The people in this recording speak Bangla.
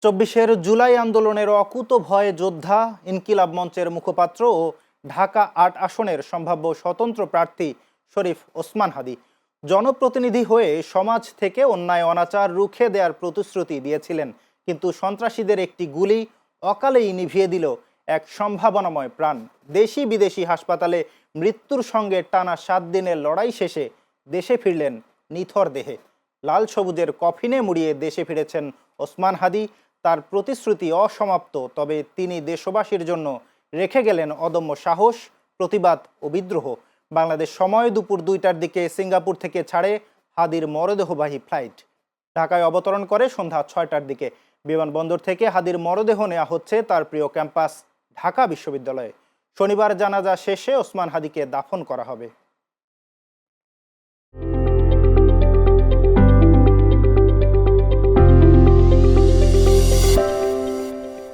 চব্বিশের জুলাই আন্দোলনের অকুতোভয় যোদ্ধা, ইনকিলাব মঞ্চের মুখপাত্র ও ঢাকা ৮ আসনের সম্ভাব্য স্বতন্ত্র প্রার্থী শরীফ ওসমান হাদী জনপ্রতিনিধি হয়ে সমাজ থেকে অন্যায় অনাচার রুখে দেওয়ার প্রতিশ্রুতি দিয়েছিলেন, কিন্তু সন্ত্রাসীদের একটি গুলি অকালেই নিভিয়ে দিল এক সম্ভাবনাময় প্রাণ। দেশি বিদেশি হাসপাতালে মৃত্যুর সঙ্গে টানা ৭ দিনের লড়াই শেষে দেশে ফিরলেন নিথর দেহে। লাল সবুজের কফিনে মুড়িয়ে দেশে ফিরেছেন ওসমান হাদী। তার প্রতিশ্রুতি অসমাপ্ত, তবে তিনি দেশবাসীর জন্য রেখে গেলেন অদম্য সাহস, প্রতিবাদ ও বিদ্রোহ। বাংলাদেশ সময় দুপুর ২টার দিকে সিঙ্গাপুর থেকে ছাড়ে হাদীর মরদেহবাহী ফ্লাইট। ঢাকায় অবতরণ করে সন্ধ্যা ৬টার দিকে। বিমানবন্দর থেকে হাদীর মরদেহ নেওয়া হচ্ছে তার প্রিয় ক্যাম্পাস ঢাকা বিশ্ববিদ্যালয়ে। শনিবার জানাজা শেষে ওসমান হাদীকে দাফন করা হবে।